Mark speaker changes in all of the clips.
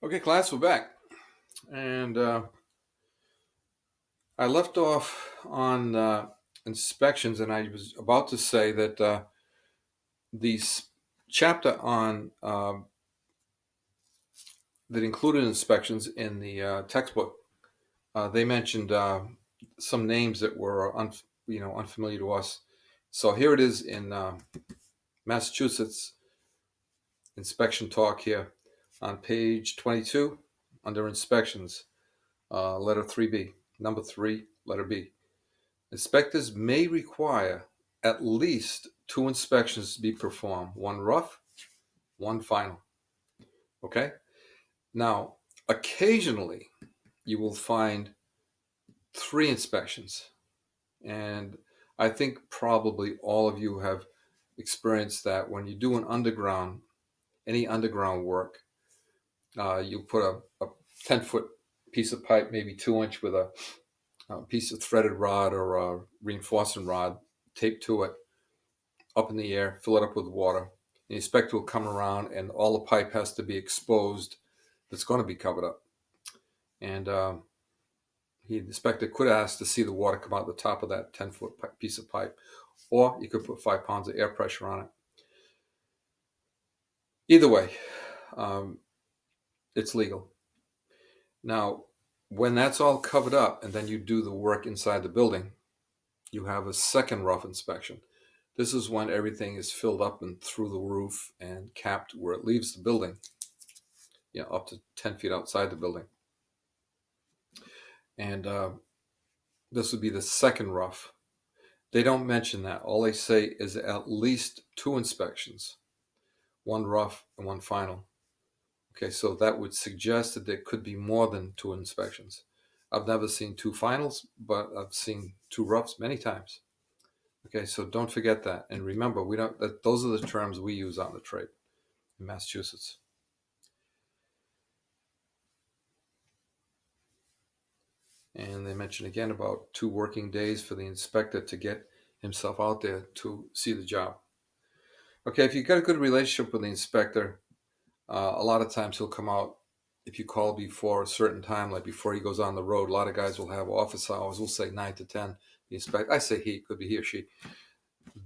Speaker 1: Okay, class, we're back. And I left off on inspections, and I was about to say that the chapter on that included inspections in the textbook, they mentioned some names that were unfamiliar to us. So here it is in Massachusetts inspection talk here on page 22 under inspections, letter 3B, number 3, letter B. Inspectors may require at least two inspections to be performed, one rough, one final. Okay? Now, occasionally you will find three inspections. And I think probably all of you have experienced that when you do any underground work, you put a 10-foot piece of pipe, maybe 2 inch, with a piece of threaded rod or a reinforcing rod taped to it, up in the air, fill it up with water. The inspector will come around, and all the pipe has to be exposed. That's going to be covered up. And the inspector could ask to see the water come out the top of that 10-foot piece of pipe, or you could put 5 pounds of air pressure on it. Either way, um, it's legal. Now, when that's all covered up, and then you do the work inside the building, you have a second rough inspection. This is when everything is filled up and through the roof and capped where it leaves the building, up to 10 feet outside the building. And this would be the second rough. They don't mention that. All they say is at least two inspections, one rough and one final. Okay, so that would suggest that there could be more than two inspections. I've never seen two finals, but I've seen two roughs many times. Okay, so don't forget that. And remember, those are the terms we use on the trade in Massachusetts. And they mention again about 2 working days for the inspector to get himself out there to see the job. Okay, if you've got a good relationship with the inspector, a lot of times he'll come out if you call before a certain time, like before he goes on the road. A lot of guys will have office hours. We'll say 9 to 10. The inspector, I say he, could be he or she.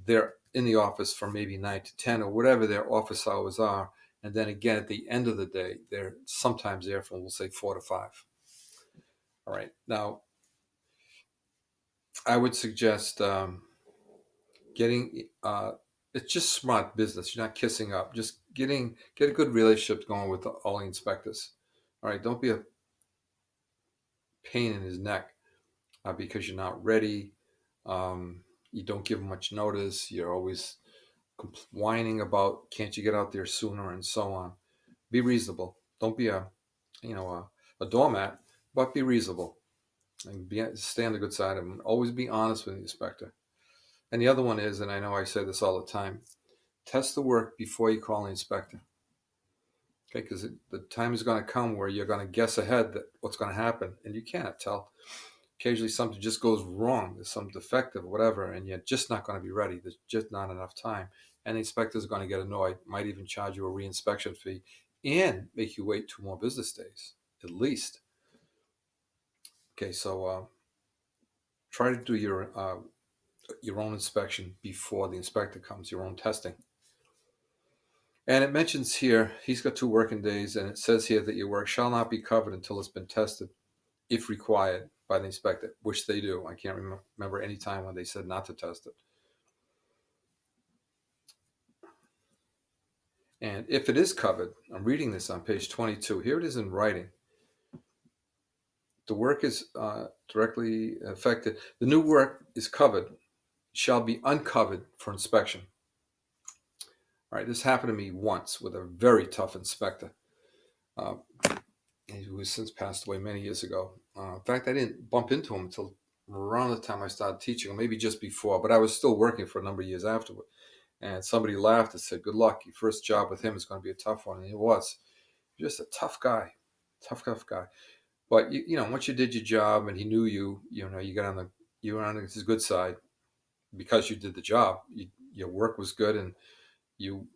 Speaker 1: They're in the office from maybe 9 to 10 or whatever their office hours are. And then again, at the end of the day, they're sometimes there from, we'll say, 4 to 5. All right. Now, I would suggest getting it's just smart business. You're not kissing up. Just get a good relationship going with all the inspectors. All right, don't be a pain in his neck because you're not ready. You don't give much notice. You're always whining about can't you get out there sooner and so on. Be reasonable. Don't be a doormat, but be reasonable and stay on the good side of him. Always be honest with the inspector. And the other one is, and I know I say this all the time, test the work before you call the inspector. Okay, because the time is going to come where you're going to guess ahead that what's going to happen, and you can't tell. Occasionally, something just goes wrong. There's some defective, whatever, and you're just not going to be ready. There's just not enough time, and the inspectors are going to get annoyed. Might even charge you a reinspection fee, and make you wait 2 more business days at least. Okay, so try to do your own inspection before the inspector comes. Your own testing. And it mentions here, he's got 2 working days, and it says here that your work shall not be covered until it's been tested, if required by the inspector, which they do. I can't remember any time when they said not to test it. And if it is covered, I'm reading this on page 22. Here it is in writing. The work is directly affected. The new work is covered, shall be uncovered for inspection. All right, this happened to me once with a very tough inspector. Uh, who has since passed away many years ago. In fact, I didn't bump into him until around the time I started teaching, or maybe just before, but I was still working for a number of years afterward. And somebody laughed and said, "Good luck. Your first job with him is going to be a tough one." And it was just a tough guy, tough guy. But once you did your job and he knew you, you were on his good side because you did the job. Your work was good, and you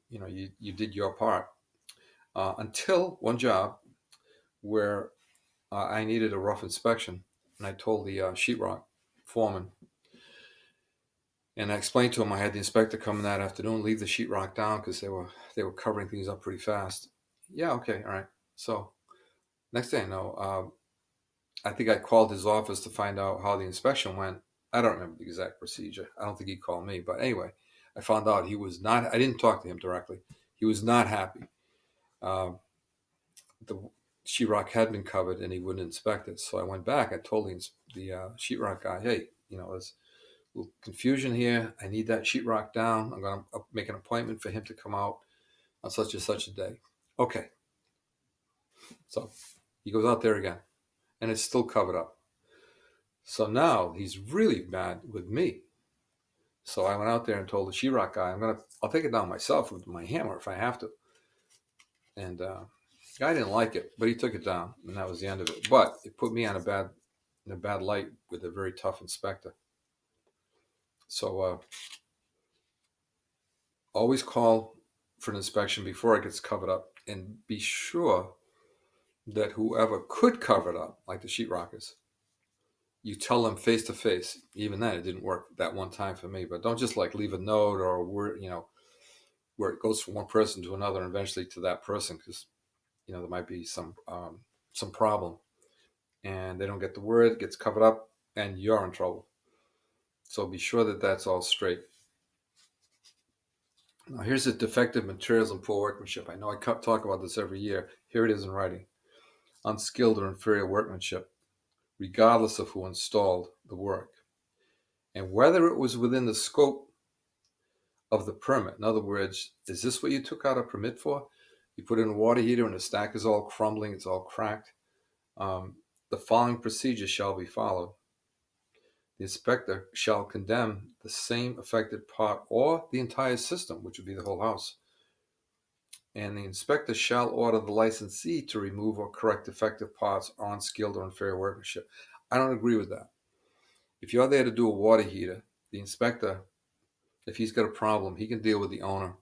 Speaker 1: did your part. Until one job, where I needed a rough inspection, and I told the sheetrock foreman, and I explained to him I had the inspector come in that afternoon, leave the sheetrock down because they were covering things up pretty fast. Yeah, okay, all right. So next thing I know, I think I called his office to find out how the inspection went. I don't remember the exact procedure. I don't think he called me, but anyway, I found out he was not. I didn't talk to him directly. He was not happy. Uh, the sheetrock had been covered, and he wouldn't inspect it. So I went back. I told the sheetrock guy, "Hey, there's a little confusion here. I need that sheetrock down. I'm going to make an appointment for him to come out on such and such a day." Okay. So he goes out there again, and it's still covered up. So now he's really mad with me. So I went out there and told the sheetrock guy, I'll take it down myself with my hammer if I have to. And the guy didn't like it, but he took it down, and that was the end of it. But it put me in a bad light with a very tough inspector. So always call for an inspection before it gets covered up, and be sure that whoever could cover it up, like the sheetrockers, you tell them face to face. Even then, it didn't work that one time for me. But don't just like leave a note or where it goes from one person to another and eventually to that person, because there might be some problem, and they don't get the word, it gets covered up, and you're in trouble. So be sure that that's all straight. Now here's the defective materials and poor workmanship. I know I talk about this every year. Here it is in writing: unskilled or inferior workmanship, regardless of who installed the work, and whether it was within the scope of the permit. In other words, is this what you took out a permit for? You put in a water heater and the stack is all crumbling, it's all cracked. The following procedure shall be followed. The inspector shall condemn the same affected part or the entire system, which would be the whole house. And the inspector shall order the licensee to remove or correct defective parts or unskilled or inferior workmanship. I don't agree with that. If you're there to do a water heater, the inspector, if he's got a problem, he can deal with the owner.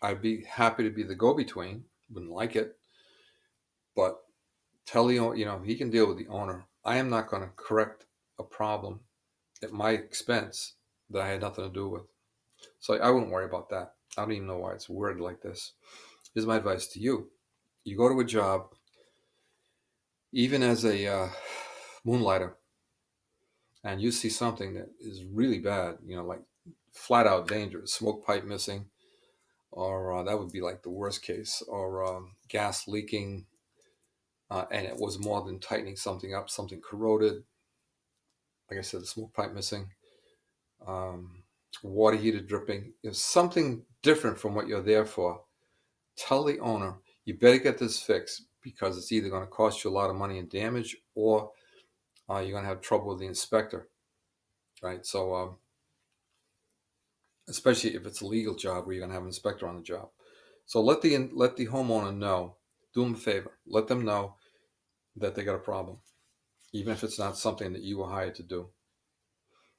Speaker 1: I'd be happy to be the go-between. Wouldn't like it, but tell the owner, he can deal with the owner. I am not going to correct a problem at my expense that I had nothing to do with. So I wouldn't worry about that. I don't even know why it's worded like this. Here's my advice to you. You go to a job, even as a moonlighter, and you see something that is really bad, like flat out dangerous, smoke pipe missing, or that would be like the worst case, or gas leaking, and it was more than tightening something up, something corroded. Like I said, the smoke pipe missing, water heater dripping, something different from what you're there for. Tell the owner, you better get this fixed, because it's either going to cost you a lot of money in damage, or you're going to have trouble with the inspector, right? So especially if it's a legal job where you're going to have an inspector on the job. So let the homeowner know. Do them a favor. Let them know that they got a problem, even if it's not something that you were hired to do.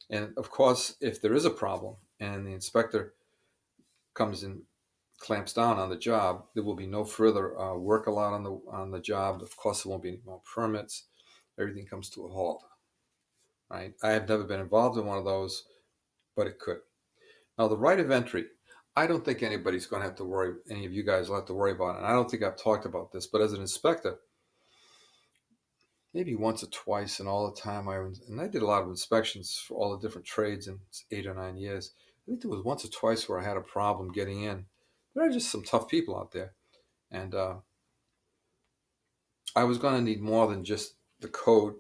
Speaker 1: And of course, if there is a problem and the inspector comes and clamps down on the job, there will be no further work allowed on the job. Of course, there won't be any more permits. Everything comes to a halt. Right? I have never been involved in one of those, but it could. Now, the right of entry, I don't think anybody's going to have to worry. Any of you guys will have to worry about it. And I don't think I've talked about this, but as an inspector, maybe once or twice in all the time I did a lot of inspections for all the different trades in 8 or 9 years. I think there was once or twice where I had a problem getting in. There are just some tough people out there, and I was going to need more than just the code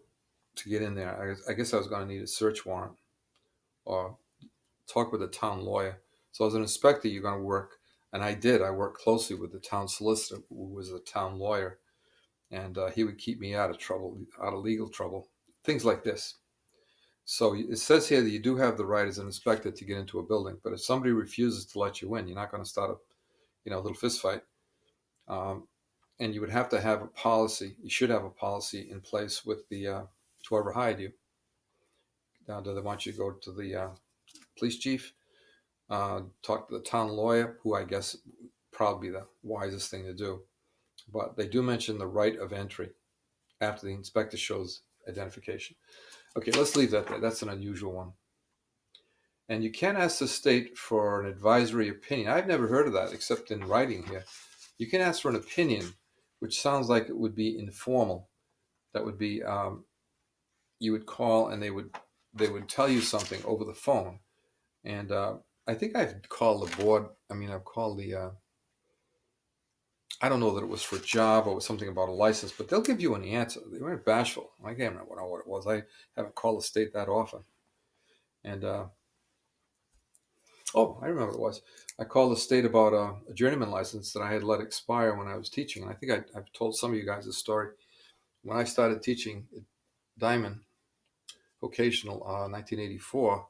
Speaker 1: to get in there. I guess I was going to need a search warrant or talk with a town lawyer. So as an inspector, you're going to work, and I did. I worked closely with the town solicitor, who was a town lawyer, and he would keep me out of trouble, out of legal trouble, things like this. So it says here that you do have the right as an inspector to get into a building, but if somebody refuses to let you in, you're not going to start a little fist fight. And you would have to have a policy. You should have a policy in place with the whoever hired you. Now, do they want you to go to the police chief, talk to the town lawyer, who I guess probably the wisest thing to do. But they do mention the right of entry. after the inspector shows identification. Okay, let's leave that there. That's an unusual one. And you can ask the state for an advisory opinion. I've never heard of that except in writing here. You can ask for an opinion, which sounds like it would be informal. That would be you would call and they would tell you something over the phone. And I think I've called the board. I mean, I've called the. I don't know that it was for a job or something about a license, but they'll give you an answer. They weren't bashful. I can't remember what it was. I haven't called the state that often. And oh, I remember what it was. I called the state about a journeyman license that I had let expire when I was teaching. And I think I've told some of you guys this story. When I started teaching at Diamond Vocational 1984,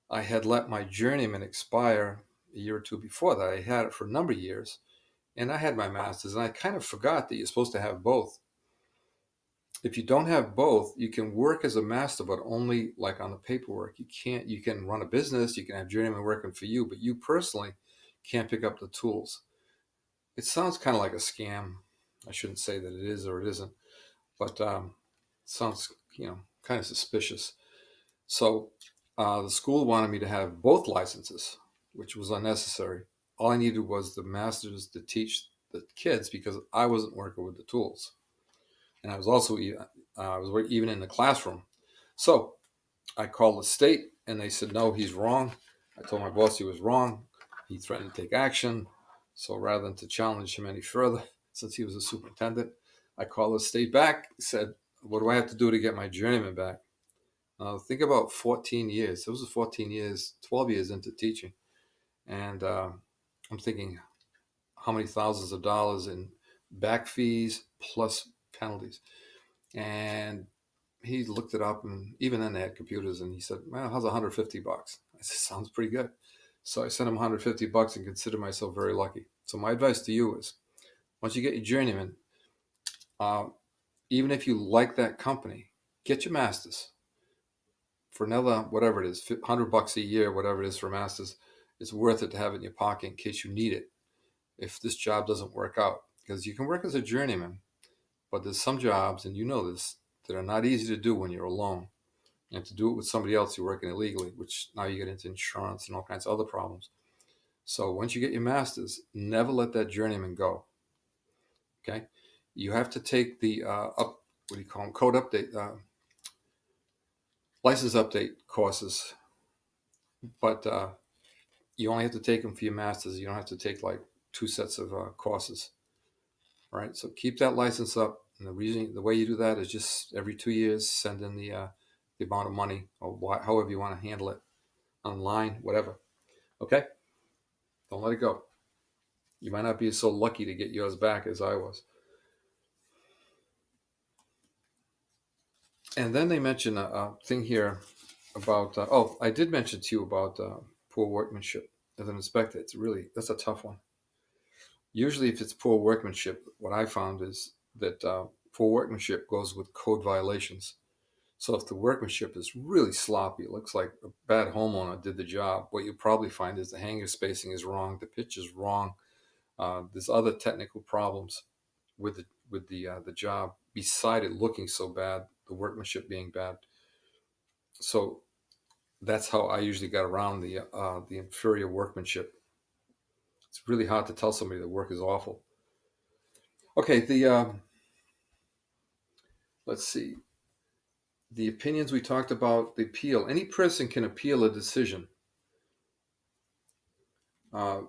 Speaker 1: I had let my journeyman expire a year or two before that. I had it for a number of years, and I had my master's, and I kind of forgot that you're supposed to have both. If you don't have both, you can work as a master, but only like on the paperwork. You can run a business, you can have journeyman working for you, but you personally can't pick up the tools. It sounds kind of like a scam. I shouldn't say that it is or it isn't, but it sounds, kind of suspicious. So the school wanted me to have both licenses, which was unnecessary. All I needed was the master's to teach the kids because I wasn't working with the tools. And I was also even in the classroom. So I called the state and they said, no, he's wrong. I told my boss he was wrong. He threatened to take action. So rather than to challenge him any further, since he was a superintendent, I called the state back, said, what do I have to do to get my journeyman back? Think about 14 years. It was 14 years, 12 years into teaching. And I'm thinking how many thousands of dollars in back fees plus penalties. And he looked it up, and even then they had computers, and he said, well, how's $150? I said, sounds pretty good. So I sent him $150 and consider myself very lucky. So my advice to you is, once you get your journeyman, even if you like that company, get your master's. For another, whatever it is, $100 a year, whatever it is for masters, it's worth it to have it in your pocket in case you need it if this job doesn't work out. Because you can work as a journeyman, but there's some jobs, and you know this, that are not easy to do when you're alone. And to do it with somebody else, you're working illegally, which now you get into insurance and all kinds of other problems. So once you get your master's, never let that journeyman go. Okay, you have to take the what do you call them? Code update, license update courses, but you only have to take them for your master's. You don't have to take like 2 sets of courses. All right, so keep that license up. And the way you do that is just every 2 years, send in the amount of money or however you want to handle it, online, whatever. Okay, don't let it go. You might not be so lucky to get yours back as I was. And then they mention a thing here about, I did mention to you about poor workmanship as an inspector. That's a tough one. Usually if it's poor workmanship, what I found is that poor workmanship goes with code violations. So if the workmanship is really sloppy, it looks like a bad homeowner did the job, what you probably find is the hanger spacing is wrong, the pitch is wrong. There's other technical problems with the job beside it looking so bad, the workmanship being bad. So that's how I usually got around the inferior workmanship. It's really hard to tell somebody the work is awful. Okay, let's see. The opinions we talked about, the appeal. Any person can appeal a decision. To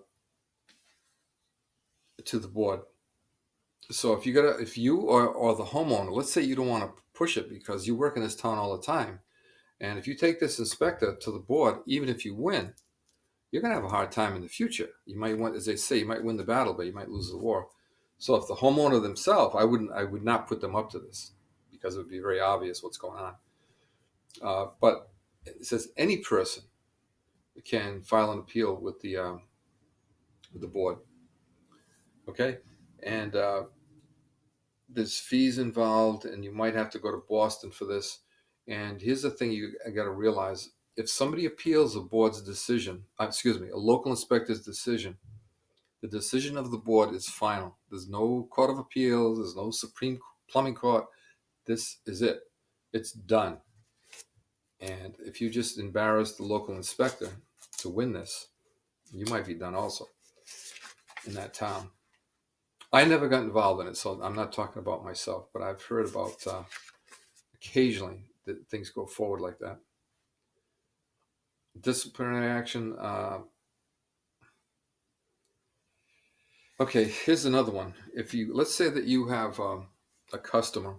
Speaker 1: the board. So if you or the homeowner, let's say you don't want to push it because you work in this town all the time, and if you take this inspector to the board, even if you win, you're going to have a hard time in the future. You might win, as they say, you might win the battle, but you might lose the war. So if the homeowner themselves, I would not put them up to this because it would be very obvious what's going on. But it says any person can file an appeal with the board. Okay, and there's fees involved, and you might have to go to Boston for this. And here's the thing you got to realize: if somebody appeals a board's decision, a local inspector's decision, the decision of the board is final. There's no court of appeals. There's no Supreme Plumbing Court. This is it. It's done. And if you just embarrass the local inspector to win this, you might be done also in that town. I never got involved in it, so I'm not talking about myself, but I've heard about occasionally that things go forward like that. Disciplinary action. Okay, here's another one. If you let's say that you have a customer,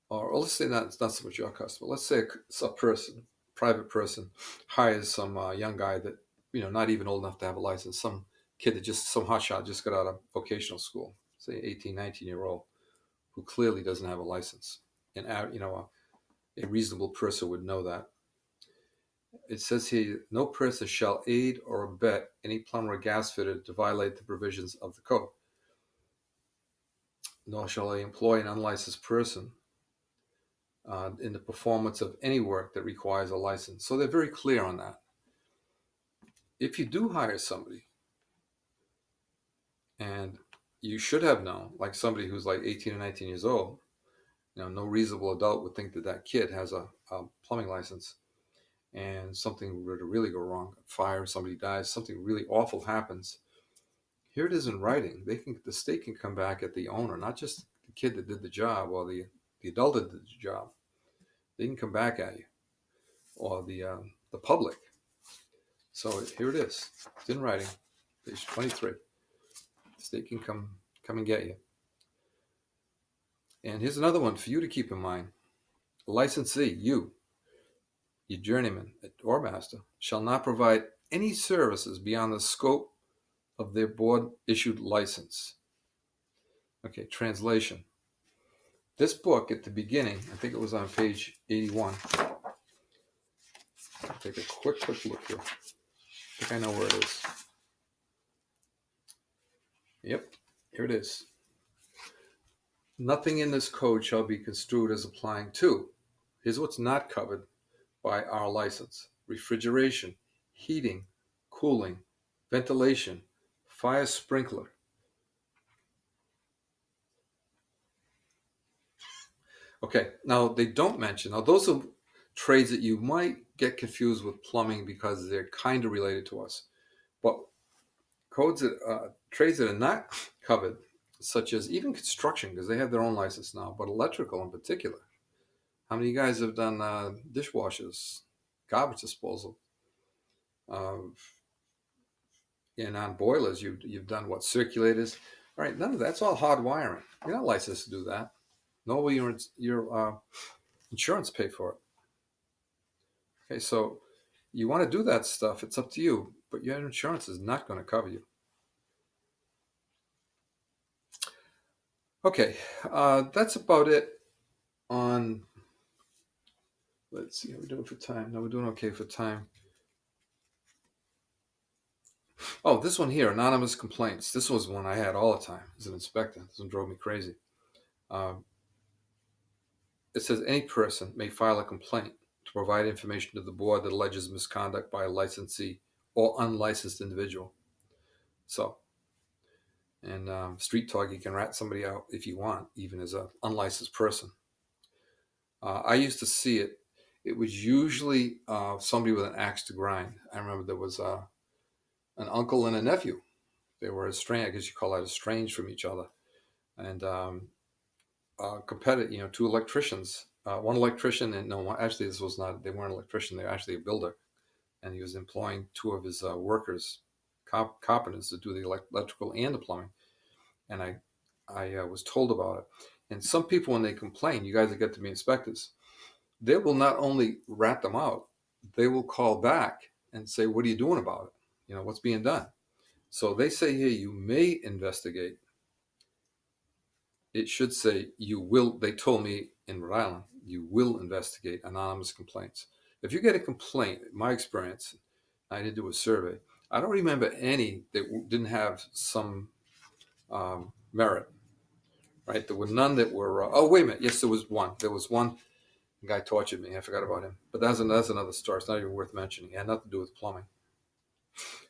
Speaker 1: or let's say not so much your customer. Let's say a person, private person, hires some young guy that not even old enough to have a license. Some kid that just some hotshot just got out of vocational school, say 18, 19-year-old, who clearly doesn't have a license, and a reasonable person would know that. It says here, no person shall aid or abet any plumber or gas fitter to violate the provisions of the code. Nor shall they employ an unlicensed person in the performance of any work that requires a license. So they're very clear on that. If you do hire somebody, and you should have known, like somebody who's like 18 or 19 years old, no reasonable adult would think that that kid has a plumbing license, and something were to really go wrong, a fire, somebody dies, something really awful happens. Here it is in writing. The state can come back at the owner, not just the kid that did the job or the adult that did the job. They can come back at you, or the public. So here it is. It's in writing, page 23. The state can come and get you. And here's another one for you to keep in mind. Licensee, you, your journeyman or master, shall not provide any services beyond the scope of their board-issued license. Okay, translation. This book at the beginning, I think it was on page 81. I'll take a quick look here. I think I know where it is. Yep, here it is. Nothing in this code shall be construed as applying to. Here's what's not covered by our license: refrigeration, heating, cooling, ventilation, fire sprinkler. Okay, now they don't mention, now those are trades that you might get confused with plumbing because they're kind of related to us. But trades that are not covered, such as even construction, because they have their own license now, but electrical in particular. How many of you guys have done dishwashers, garbage disposal, and on boilers? You've done what, circulators? All right, none of that's all hard wiring. You're not licensed to do that. No, will your insurance pay for it? Okay, so you want to do that stuff, it's up to you, but your insurance is not going to cover you. Okay, that's about it on, let's see how we're doing for time. No, we're doing okay for time. Oh, this one here, anonymous complaints. This was one I had all the time as an inspector. This one drove me crazy. It says any person may file a complaint to provide information to the board that alleges misconduct by a licensee or unlicensed individual. So, and street talk, you can rat somebody out if you want, even as an unlicensed person. I used to see it. It was usually somebody with an axe to grind. I remember there was an uncle and a nephew. They were estranged. I guess you call that estranged from each other. And competitive, two electricians. One electrician, and no, actually, this was not. They weren't an electrician. They were actually a builder, and he was employing two of his workers, carpenters, to do the electrical and the plumbing. And I was told about it. And some people, when they complain, you guys that get to be inspectors, they will not only rat them out, they will call back and say, "What are you doing about it? What's being done?" So they say here, you may investigate. It should say you will. They told me in Rhode Island, you will investigate anonymous complaints. If you get a complaint, in my experience, I did do a survey. I don't remember any that didn't have some merit. Right? There were none that were. Oh, wait a minute. Yes, there was one. There was one. The guy tortured me. I forgot about him. But that's another story. It's not even worth mentioning. It had nothing to do with plumbing.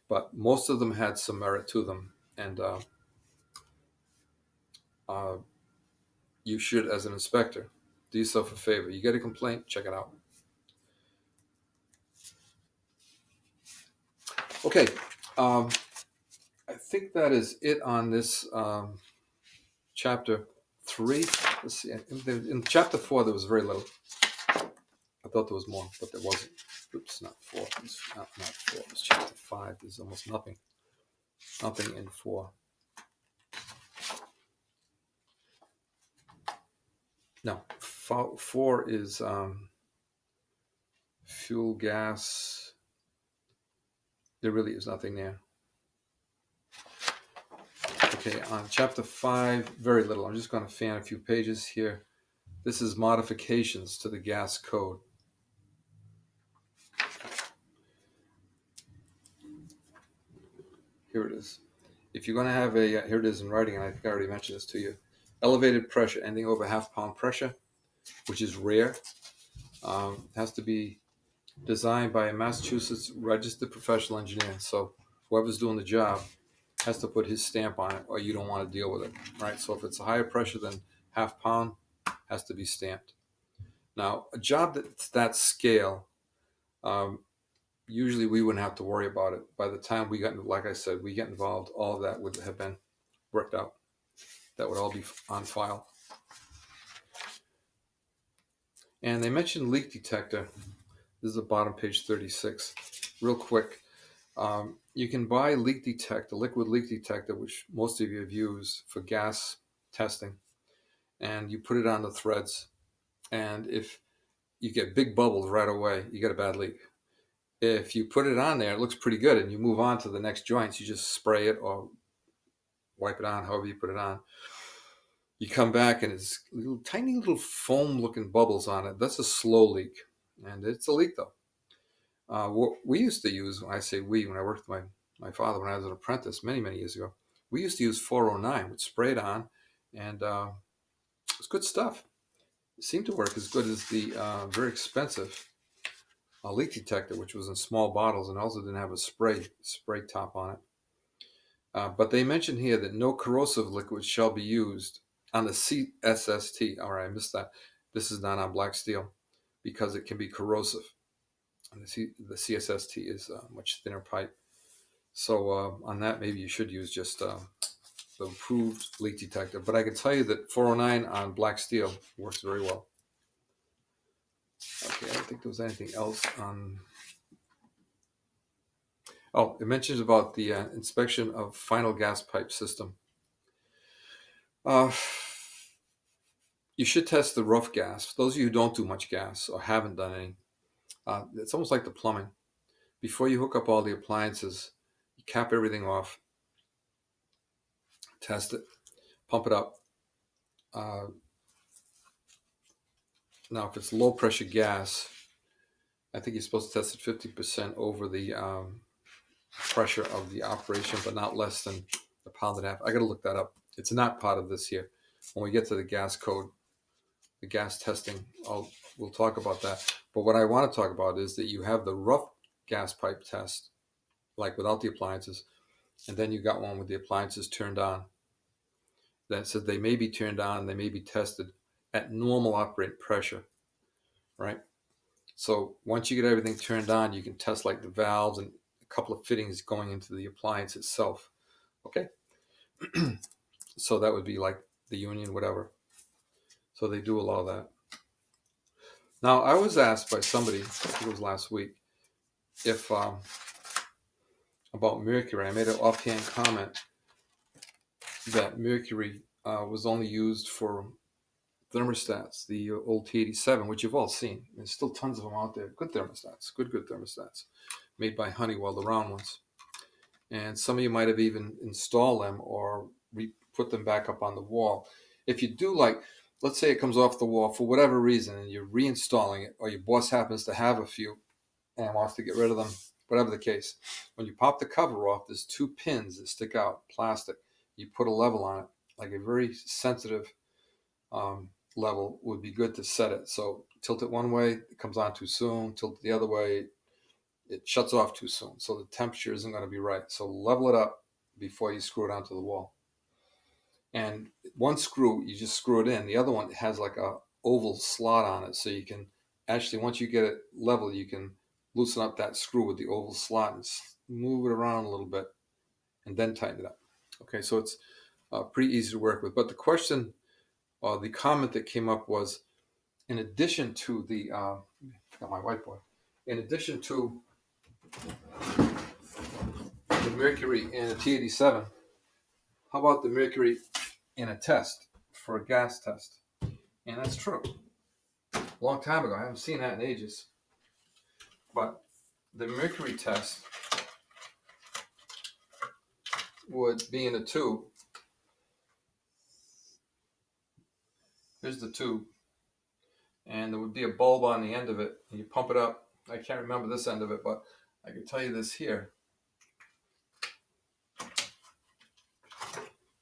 Speaker 1: But most of them had some merit to them, and you should, as an inspector, do yourself a favor. You get a complaint, check it out. Okay, I think that is it on this chapter 3. Let's see. In chapter 4, there was very little. I thought there was more, but there wasn't. Oops, not 4. It's not 4. It's chapter 5. There's almost nothing. Nothing in 4. No, 4 is fuel, gas. There really is nothing there. Okay, on chapter 5, very little. I'm just going to fan a few pages here. This is modifications to the gas code. Here it is. If you're going to have a, here it is in writing, and I think I already mentioned this to you, elevated pressure, anything over half-pound pressure, which is rare, has to be designed by a Massachusetts registered professional engineer. So whoever's doing the job has to put his stamp on it, or you don't want to deal with it, right? So if it's a higher pressure than half-pound, has to be stamped. Now, a job that's that scale, usually we wouldn't have to worry about it. By the time we got, like I said, we get involved, all of that would have been worked out. That would all be on file. And they mentioned leak detector. This is the bottom page 36. Real quick, you can buy leak detector, liquid leak detector, which most of you have used for gas testing, and you put it on the threads. And if you get big bubbles right away, you get a bad leak. If you put it on there, it looks pretty good, and you move on to the next joints. You just spray it or wipe it on, however you put it on. You come back and it's little, tiny little foam-looking bubbles on it. That's a slow leak, and it's a leak though. What we used to use, when I say we, when I worked with my father when I was an apprentice many years ago, we used to use 409. We'd spray it on, and it's good stuff. It seemed to work as good as the very expensive leak detector, which was in small bottles and also didn't have a spray top on it. But they mentioned here that no corrosive liquid shall be used on the CSST. All right, I missed that. This is not on black steel because it can be corrosive. And the CSST is a much thinner pipe. So on that, maybe you should use just the approved leak detector. But I can tell you that 409 on black steel works very well. Okay, I don't think there was anything else on. Oh, it mentions about the inspection of final gas pipe system. You should test the rough gas. For those of you who don't do much gas or haven't done any, it's almost like the plumbing. Before you hook up all the appliances, you cap everything off, test it, pump it up. Now, if it's low pressure gas, I think you're supposed to test it 50% over the pressure of the operation, but not less than a pound and a half. I got to look that up. It's not part of this here. When we get to the gas code, the gas testing, we'll talk about that. But what I want to talk about is that you have the rough gas pipe test, like without the appliances, and then you got one with the appliances turned on. That said they may be turned on, they may be tested at normal operating pressure, right? So once you get everything turned on, you can test like the valves and a couple of fittings going into the appliance itself. Okay. So that would be like the union, whatever. So they do a lot of that. Now, I was asked by somebody, I think it was last week, if about mercury. I made an offhand comment that mercury was only used for thermostats, the old T87, which you've all seen. There's still tons of them out there. Good thermostats, good thermostats, made by Honeywell, the round ones. And some of you might have even installed them or put them back up on the wall. If you do, like, let's say it comes off the wall for whatever reason and you're reinstalling it, or your boss happens to have a few and wants to get rid of them, whatever the case, when you pop the cover off, there's 2 pins that stick out, plastic. You put a level on it, like a very sensitive level would be good to set it. So tilt it one way, it comes on too soon. Tilt it the other way, it shuts off too soon. So the temperature isn't going to be right. So level it up before you screw it onto the wall. And one screw, you just screw it in. The other one has like a oval slot on it, so you can actually, once you get it level, you can loosen up that screw with the oval slot and move it around a little bit, and then tighten it up. Okay, so it's pretty easy to work with. But the question, or the comment that came up was, in addition to the, I forgot my whiteboard. In addition to the mercury in a T87, how about the mercury in a test for a gas test? And that's true. A long time ago, I haven't seen that in ages. But the mercury test would be in a tube. Here's the tube. And there would be a bulb on the end of it. And you pump it up. I can't remember this end of it, but I can tell you this here.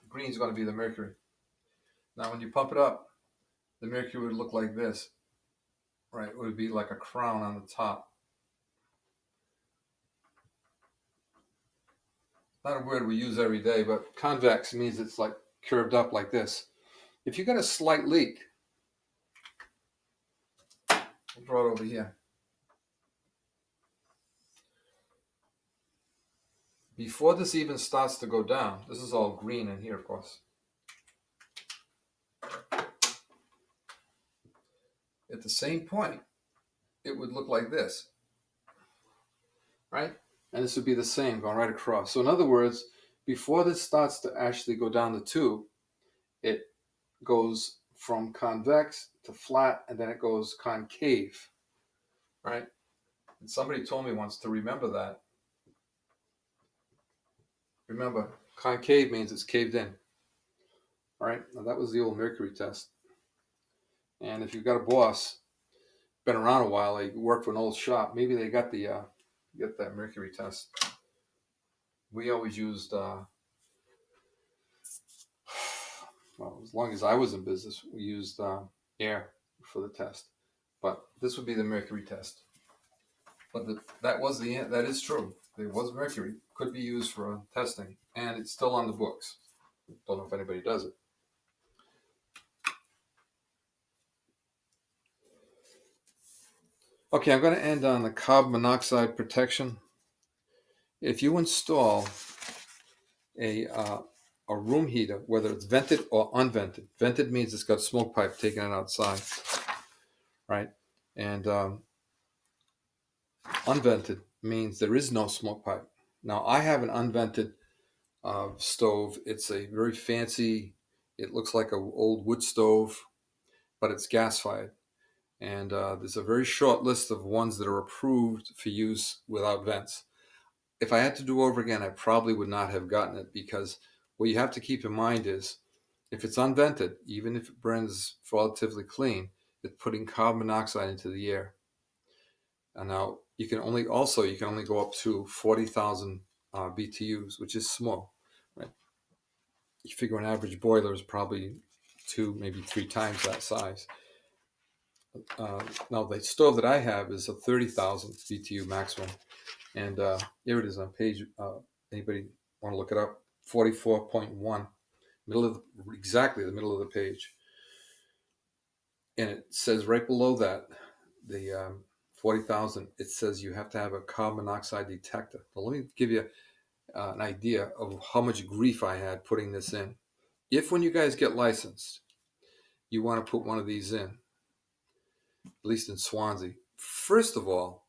Speaker 1: Green is going to be the mercury. Now, when you pump it up, the mercury would look like this, right? It would be like a crown on the top. Not a word we use every day, but convex means it's like curved up like this. If you got a slight leak, I'll draw it over here. Before this even starts to go down, this is all green in here, of course. At the same point, it would look like this, right? And this would be the same going right across. So in other words, before this starts to actually go down the tube, it goes from convex to flat, and then it goes concave, right? And somebody told me once to remember that. Remember, concave means it's caved in. All right, now that was the old mercury test. And if you've got a boss, been around a while, they work for an old shop, maybe they got the get that mercury test. We always used, well, as long as I was in business, we used air for the test. But this would be the mercury test. But that is true. There was mercury, could be used for testing, and it's still on the books. Don't know if anybody does it. Okay, I'm going to end on the carbon monoxide protection. If you install a room heater, whether it's vented or unvented, vented means it's got smoke pipe taking it outside, right? And unvented means there is no smoke pipe. Now, I have an unvented stove. It's a very fancy, it looks like an old wood stove, but it's gas fired. And there's a very short list of ones that are approved for use without vents. If I had to do over again, I probably would not have gotten it, because what you have to keep in mind is, if it's unvented, even if it burns relatively clean, it's putting carbon monoxide into the air. And now you can only go up to 40,000 BTUs, which is small, right? You figure an average boiler is probably 2, maybe 3 times that size. Now the stove that I have is a 30,000 BTU maximum, and here it is on page. Anybody want to look it up? 44.1, exactly the middle of the page, and it says right below that, the 40,000. It says you have to have a carbon monoxide detector. Well, let me give you an idea of how much grief I had putting this in. If when you guys get licensed, you want to put one of these in, at least in Swansea, first of all,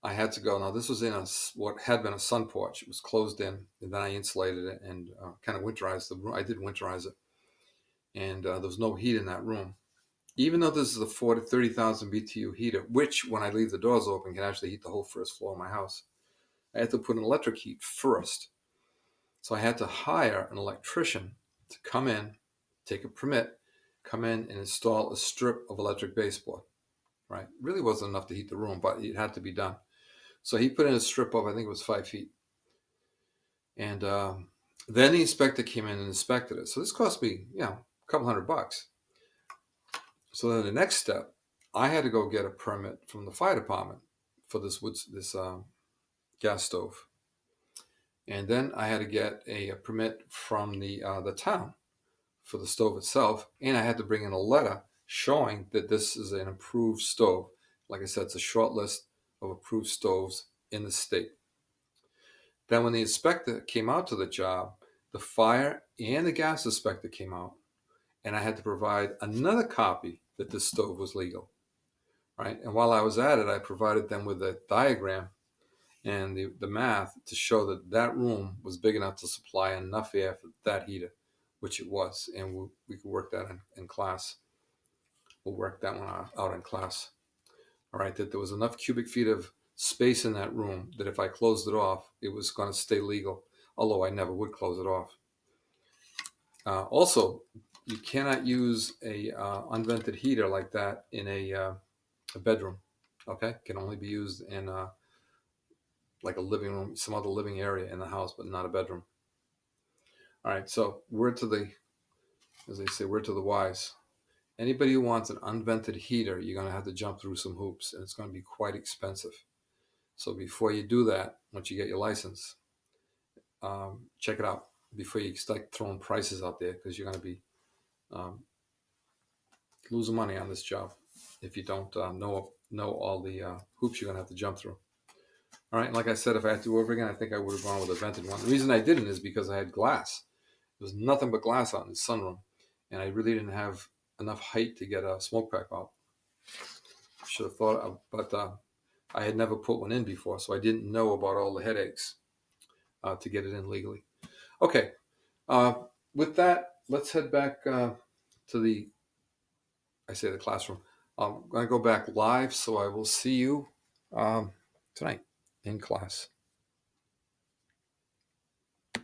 Speaker 1: I had to go. Now, this was in what had been a sun porch. It was closed in, and then I insulated it and kind of winterized the room. I did winterize it, and there was no heat in that room. Even though this is a 30,000 BTU heater, which when I leave the doors open can actually heat the whole first floor of my house, I had to put an electric heat first. So I had to hire an electrician to come in, take a permit, come in and install a strip of electric baseboard. Right? It really wasn't enough to heat the room, but it had to be done. So he put in a strip of, I think it was 5 feet. And then the inspector came in and inspected it. So this cost me, a couple $100. So then the next step, I had to go get a permit from the fire department for this gas stove. And then I had to get a permit from the town for the stove itself, and I had to bring in a letter showing that this is an approved stove. Like I said, it's a short list of approved stoves in the state. Then when the inspector came out to the job, the fire and the gas inspector came out, and I had to provide another copy that this stove was legal, right? And while I was at it, I provided them with a diagram and the math to show that that room was big enough to supply enough air for that heater, which it was. And we could work that in class. We'll work that one out in class. All right, that there was enough cubic feet of space in that room that if I closed it off, it was going to stay legal, although I never would close it off. Also, you cannot use a unvented heater like that in a bedroom. Okay, it can only be used in like a living room, some other living area in the house, but not a bedroom. All right, so word to the, as they say, word to the wise. Anybody who wants an unvented heater, you're going to have to jump through some hoops, and it's going to be quite expensive. So before you do that, once you get your license, check it out before you start throwing prices out there, because you're going to be losing money on this job if you don't know all the hoops you're going to have to jump through. All right, and like I said, if I had to do over again, I think I would have gone with a vented one. The reason I didn't is because I had glass. There was nothing but glass out in the sunroom, and I really didn't have enough height to get a smoke pipe out. Should have thought of, but I had never put one in before, so I didn't know about all the headaches to get it in legally. Okay, with that, let's head back to the classroom. I'm going to go back live, so I will see you tonight in class.